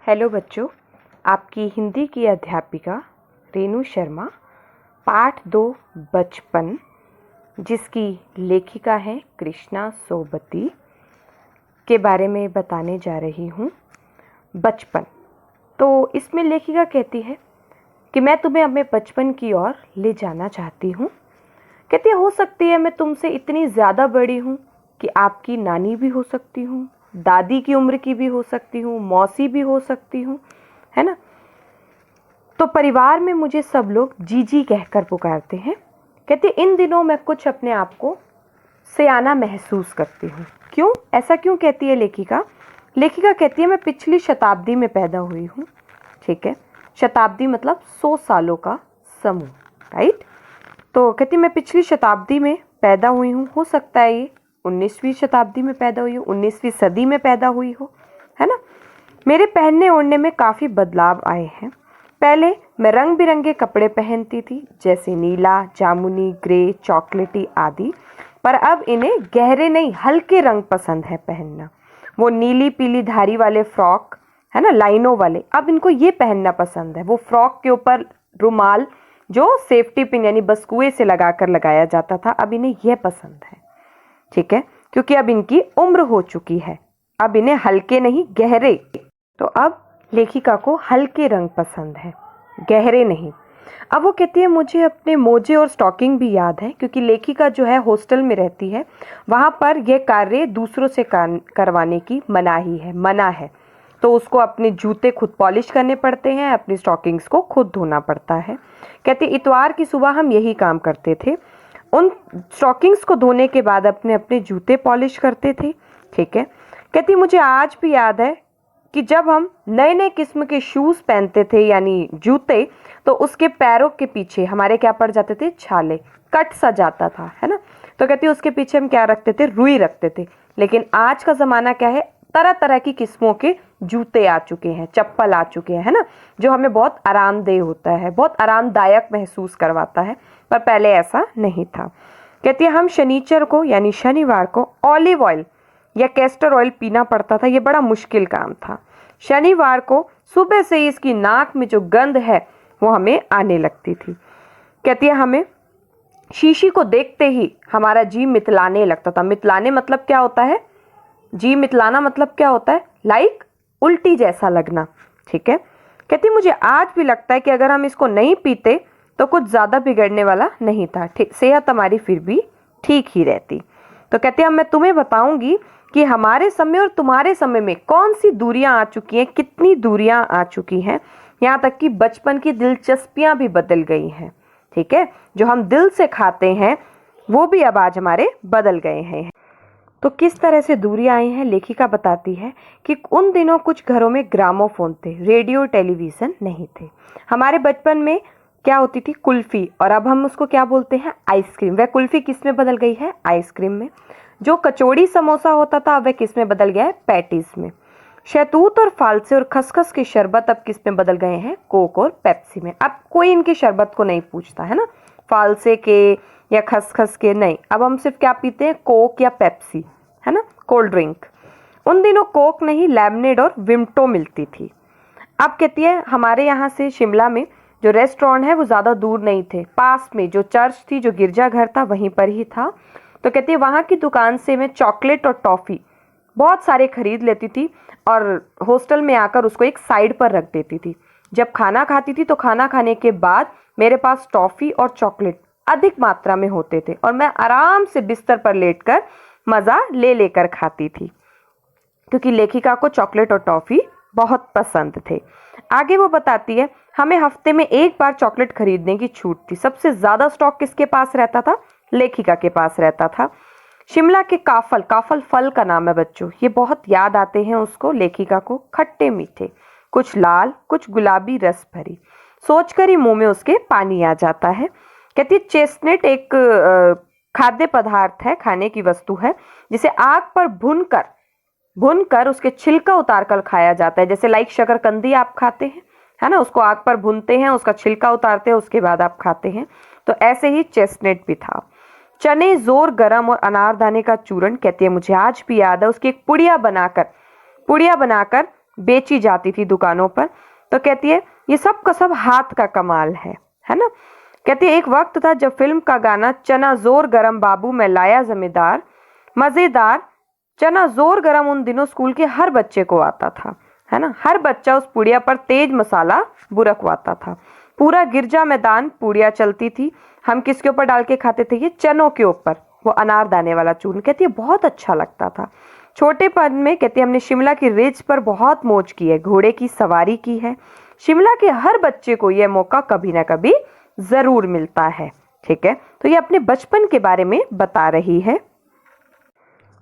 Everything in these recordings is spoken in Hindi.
हेलो बच्चों, आपकी हिंदी की अध्यापिका रेणु शर्मा पाठ 2 बचपन, जिसकी लेखिका है कृष्णा सोबती, के बारे में बताने जा रही हूँ। बचपन, तो इसमें लेखिका कहती है कि मैं तुम्हें अपने बचपन की ओर ले जाना चाहती हूँ। कहती है हो सकती है मैं तुमसे इतनी ज़्यादा बड़ी हूँ कि आपकी नानी भी हो सकती हूँ, दादी की उम्र की भी हो सकती हूँ, मौसी भी हो सकती हूँ, है ना। तो परिवार में मुझे सब लोग जीजी कहकर पुकारते हैं। कहते इन दिनों मैं कुछ अपने आप को सयाना महसूस करती हूँ। क्यों, ऐसा क्यों कहती है लेखिका? लेखिका कहती है मैं पिछली शताब्दी में पैदा हुई हूँ। ठीक है, शताब्दी मतलब 100 सालों का समूह, राइट। तो कहती मैं पिछली शताब्दी में पैदा हुई हूँ। हो सकता है ये 19वीं शताब्दी में पैदा हुई हो, 19वीं सदी में पैदा हुई हो, है ना। मेरे पहनने ओढ़ने में काफ़ी बदलाव आए हैं। पहले मैं रंग बिरंगे कपड़े पहनती थी, जैसे नीला, जामुनी, ग्रे, चॉकलेटी आदि, पर अब इन्हें गहरे नहीं हल्के रंग पसंद है पहनना। वो नीली पीली धारी वाले फ्रॉक, है ना, लाइनों वाले, अब इनको ये पहनना पसंद है। वो फ्रॉक के ऊपर रुमाल जो सेफ्टी पिन यानी बस कुएं से लगाकर लगाया जाता था, अब इन्हें यह पसंद है। ठीक है, क्योंकि अब इनकी उम्र हो चुकी है। अब इन्हें हल्के नहीं गहरे, तो अब लेखिका को हल्के रंग पसंद है, गहरे नहीं। अब वो कहती है मुझे अपने मोजे और स्टॉकिंग भी याद है, क्योंकि लेखिका जो है हॉस्टल में रहती है, वहाँ पर यह कार्य दूसरों से करवाने की मना है। तो उसको अपने जूते खुद पॉलिश करने पड़ते हैं, अपनी स्टॉकिंग्स को खुद धोना पड़ता है। कहती इतवार की सुबह हम यही काम करते थे, उन स्टॉकिंग्स को धोने के बाद अपने अपने जूते पॉलिश करते थे। ठीक है, कहती मुझे आज भी याद है कि जब हम नए नए किस्म के शूज़ पहनते थे यानी जूते, तो उसके पैरों के पीछे हमारे क्या पड़ जाते थे, छाले, कट सा जाता था, है ना। तो कहती उसके पीछे हम क्या रखते थे, रुई रखते थे। लेकिन आज का ज़माना क्या है, तरह तरह की किस्मों के जूते आ चुके हैं, चप्पल आ चुके हैं, है ना, जो हमें बहुत आरामदेह होता है, बहुत आरामदायक महसूस करवाता है, पर पहले ऐसा नहीं था। कहती है हम शनिचर को यानी शनिवार को ऑलिव ऑयल या कैस्टर ऑयल पीना पड़ता था। ये बड़ा मुश्किल काम था। शनिवार को सुबह से ही इसकी नाक में जो गंध है वो हमें आने लगती थी। कहती है हमें शीशी को देखते ही हमारा जी मितलाने लगता था। मितलाने मतलब क्या होता है, जी मितलाना मतलब क्या होता है, लाइक उल्टी जैसा लगना। ठीक है, कहती मुझे आज भी लगता है कि अगर हम इसको नहीं पीते तो कुछ ज़्यादा बिगड़ने वाला नहीं था, सेहत हमारी फिर भी ठीक ही रहती। तो कहते हैं मैं तुम्हें बताऊंगी कि हमारे समय और तुम्हारे समय में कौन सी दूरियां आ चुकी हैं, कितनी दूरियां आ चुकी हैं, यहाँ तक कि बचपन की दिलचस्पियां भी बदल गई हैं। ठीक है, जो हम दिल से खाते हैं वो भी अब आज हमारे बदल गए हैं। तो किस तरह से दूरियां आई हैं, लेखिका बताती है कि उन दिनों कुछ घरों में ग्रामोफोन थे, रेडियो टेलीविज़न नहीं थे। हमारे बचपन में क्या होती थी, कुल्फ़ी, और अब हम उसको क्या बोलते हैं, आइसक्रीम। वह कुल्फ़ी किस में बदल गई है, आइसक्रीम में। जो कचौड़ी समोसा होता था वह किस में बदल गया है, पैटीज़ में। शहतूत और फालसे और खसखस के शरबत अब किस में बदल गए हैं, कोक और पेप्सी में। अब कोई इनके शरबत को नहीं पूछता है ना, फालसे के या खसखस के नहीं। अब हम सिर्फ क्या पीते हैं, कोक या पेप्सी, है ना, कोल्ड ड्रिंक। उन दिनों कोक नहीं, लेमनेड और विम्टो मिलती थी। अब कहती है हमारे यहाँ से शिमला में जो रेस्टोरेंट है वो ज़्यादा दूर नहीं थे, पास में जो चर्च थी, जो गिरजाघर था, वहीं पर ही था। तो कहती है वहाँ की दुकान से मैं चॉकलेट और टॉफ़ी बहुत सारे खरीद लेती थी और हॉस्टल में आकर उसको एक साइड पर रख देती थी। जब खाना खाती थी तो खाना खाने के बाद मेरे पास टॉफ़ी और चॉकलेट अधिक मात्रा में होते थे और मैं आराम से बिस्तर पर लेटकर मज़ा ले लेकर खाती थी, क्योंकि लेखिका को चॉकलेट और टॉफ़ी बहुत पसंद थे। आगे वो बताती है हमें हफ्ते में एक बार चॉकलेट खरीदने की छूट थी। सबसे ज़्यादा स्टॉक किसके पास रहता था, लेखिका के पास रहता था। शिमला के काफल, काफल फल का नाम है बच्चों, ये बहुत याद आते हैं उसको, लेखिका को, खट्टे मीठे, कुछ लाल कुछ गुलाबी, रस भरी, सोचकर ही मुंह में उसके पानी आ जाता है। कहती है चेस्टनट एक खाद्य पदार्थ है, खाने की वस्तु है, जिसे आग पर भुनकर उसके छिलका उतार कर खाया जाता है। जैसे लाइक शकरकंदी आप खाते हैं, है ना, उसको आग पर भूनते हैं, उसका छिलका उतारते हैं, उसके बाद आप खाते हैं। तो ऐसे ही चेस्टनट भी था। चने जोर गरम और अनारदाने का चूरण, कहती है मुझे आज भी याद है, उसकी एक पुड़िया बनाकर बेची जाती थी दुकानों पर। तो कहती है ये सब का सब हाथ का कमाल है ना। कहती है एक वक्त था जब फिल्म का गाना चना जोर गरम बाबू मैं लाया जमींदार, मजेदार चना जोर गरम उन दिनों स्कूल के हर बच्चे को आता था, है ना। हर बच्चा उस पुड़िया पर तेज मसाला बुरकवाता था। पूरा गिरजा मैदान पुड़िया चलती थी। हम किसके ऊपर डाल के खाते थे? ये चनों के ऊपर, वो अनारदाने वाला चूर्ण। कहती है बहुत अच्छा लगता था। छोटेपन में कहती है हमने शिमला की रिज पर बहुत मौज की है, घोड़े की सवारी की है। शिमला के हर बच्चे को यह मौका कभी ना कभी जरूर मिलता है। ठीक है, तो ये अपने बचपन के बारे में बता रही है।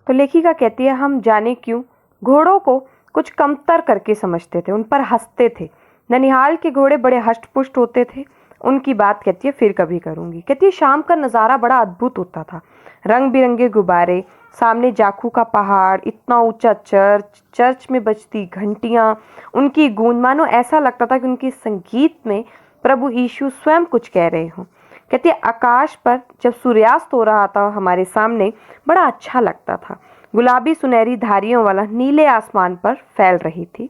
तो लेखिका कहती है हम जाने क्यों घोड़ों को कुछ कमतर करके समझते थे, उन पर हंसते थे। ननिहाल के घोड़े बड़े हष्ट-पुष्ट होते थे। उनकी बात कहती है फिर कभी करूंगी। कहती है शाम का नज़ारा बड़ा अद्भुत होता था। रंग बिरंगे गुब्बारे, सामने जाखू का पहाड़, इतना ऊंचा चर्च, चर्च में बजती घंटियां, उनकी गूंज मानो ऐसा लगता था कि उनकी संगीत में प्रभु यीशु स्वयं कुछ कह रहे हों। कहती है आकाश पर जब सूर्यास्त हो रहा था हमारे सामने बड़ा अच्छा लगता था। गुलाबी सुनहरी धारियों वाला नीले आसमान पर फैल रही थी।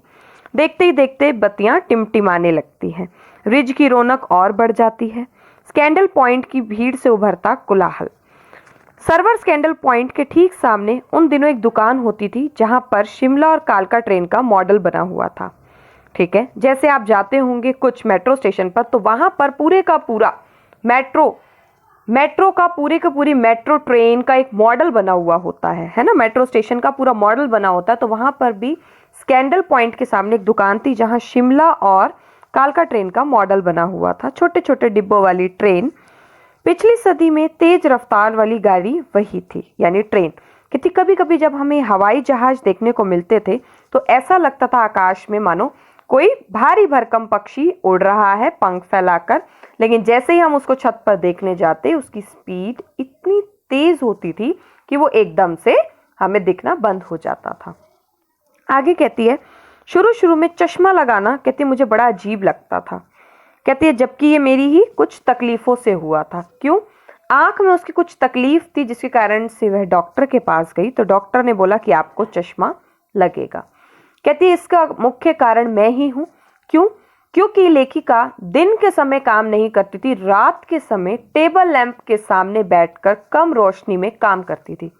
देखते ही देखते बत्तियां टिमटिमाने लगती हैं। रिज की रौनक और बढ़ जाती है। स्कैंडल पॉइंट की भीड़ से उभरता कोलाहल। सर्वर स्कैंडल पॉइंट के ठीक सामने उन दिनों एक दुकान होती थी जहां पर शिमला और कालका ट्रेन का मॉडल बना हुआ था। ठीक है, जैसे आप जाते होंगे कुछ मेट्रो स्टेशन पर तो वहां पर पूरे का पूरा मेट्रो का पूरी मेट्रो ट्रेन का एक मॉडल बना हुआ होता है ना। मेट्रो स्टेशन का पूरा मॉडल बना होता है। तो वहां पर भी स्कैंडल पॉइंट के सामने एक दुकान थी जहां शिमला और कालका ट्रेन का मॉडल बना हुआ था। छोटे छोटे डिब्बों वाली ट्रेन। पिछली सदी में तेज रफ्तार वाली गाड़ी वही थी, यानी ट्रेन। क्योंकि कभी कभी जब हमें हवाई जहाज देखने को मिलते थे तो ऐसा लगता था आकाश में मानो कोई भारी भरकम पक्षी उड़ रहा है पंख फैलाकर। लेकिन जैसे ही हम उसको छत पर देखने जाते उसकी स्पीड इतनी तेज होती थी कि वो एकदम से हमें दिखना बंद हो जाता था। आगे कहती है शुरू में चश्मा लगाना कहती मुझे बड़ा अजीब लगता था। कहती है जबकि ये मेरी ही कुछ तकलीफों से हुआ था। क्यों? आंख में उसकी कुछ तकलीफ थी जिसके कारण से वह डॉक्टर के पास गई तो डॉक्टर ने बोला कि आपको चश्मा लगेगा। कहती है इसका मुख्य कारण मैं ही हूं। क्यों? क्योंकि लेखिका दिन के समय काम नहीं करती थी, रात के समय टेबल लैंप के सामने बैठकर कम रोशनी में काम करती थी,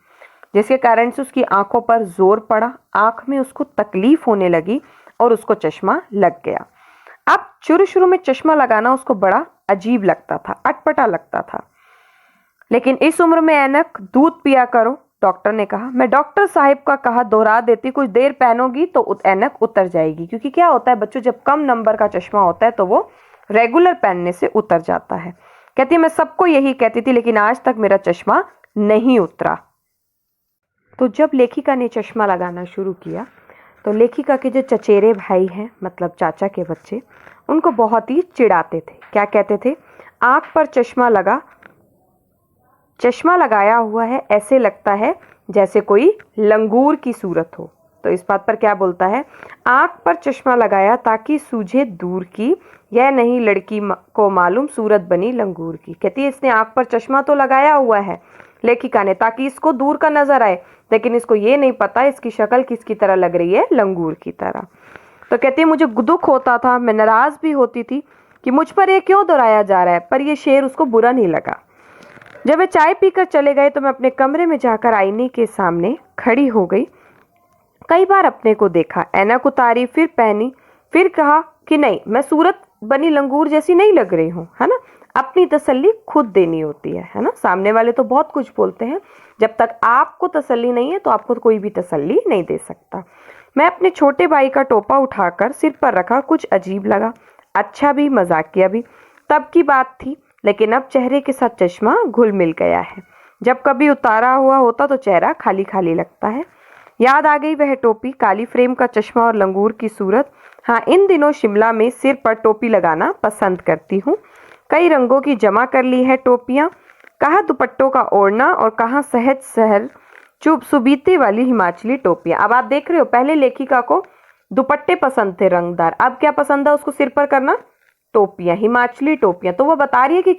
जिसके कारण से उसकी आंखों पर जोर पड़ा, आंख में उसको तकलीफ होने लगी और उसको चश्मा लग गया। अब शुरू में चश्मा लगाना उसको बड़ा अजीब लगता था, अटपटा लगता था। लेकिन इस उम्र में ऐनक दूध पिया करो, डॉक्टर ने कहा। मैं डॉक्टर साहिब का कहा दोहरा देती, कुछ देर पहनोगी तो ऐनक उतर जाएगी। क्योंकि क्या होता है बच्चों, जब कम नंबर का चश्मा होता है तो वो रेगुलर पहनने से उतर जाता है। कहती है मैं सबको यही कहती थी लेकिन आज तक मेरा चश्मा नहीं उतरा। तो जब लेखिका ने चश्मा लगाना शुरू किया तो लेखिका के जो चचेरे भाई हैं, मतलब चाचा के बच्चे, उनको बहुत ही चिढ़ाते थे। क्या कहते थे? आंख पर चश्मा लगाया हुआ है, ऐसे लगता है जैसे कोई लंगूर की सूरत हो। तो इस बात पर क्या बोलता है? आंख पर चश्मा लगाया ताकि सूझे दूर की, यह नहीं लड़की को मालूम सूरत बनी लंगूर की। कहती है इसने आंख पर चश्मा तो लगाया हुआ है लेखिका ने ताकि इसको दूर का नजर आए, लेकिन इसको ये नहीं पता इसकी शक्ल किसकी तरह लग रही है, लंगूर की तरह। तो कहती है मुझे दुख होता था, मैं नाराज भी होती थी कि मुझ पर ये क्यों दोहराया जा रहा है, पर यह शेर उसको बुरा नहीं लगा। जब वे चाय पीकर चले गए तो मैं अपने कमरे में जाकर आईने के सामने खड़ी हो गई। कई बार अपने को देखा, ऐनक उतारी, फिर पहनी, फिर कहा कि नहीं मैं सूरत बनी लंगूर जैसी नहीं लग रही हूँ, है ना। अपनी तसल्ली खुद देनी होती है ना। सामने वाले तो बहुत कुछ बोलते हैं, जब तक आपको तसल्ली नहीं है तो आपको कोई भी तसल्ली नहीं दे सकता। मैं अपने छोटे भाई का टोपा उठाकर सिर पर रखा, कुछ अजीब लगा, अच्छा भी मजाकिया भी। तब की बात थी, लेकिन अब चेहरे के साथ चश्मा घुल मिल गया है। जब कभी उतारा हुआ होता तो चेहरा खाली खाली लगता है। याद आ गई वह टोपी, काली फ्रेम का चश्मा और लंगूर की सूरत। हाँ, इन दिनों शिमला में सिर पर टोपी लगाना पसंद करती हूँ। कई रंगों की जमा कर ली है टोपियाँ, कहाँ दुपट्टों का ओढ़ना और कहाँ सहज सहर चुप सुबीते वाली हिमाचली टोपियाँ। अब आप देख रहे हो, पहले लेखिका को दुपट्टे पसंद थे रंगदार, अब क्या पसंद है उसको सिर पर करना? टोपियाँ, हिमाचली टोपियाँ। तो वो बता रही है कि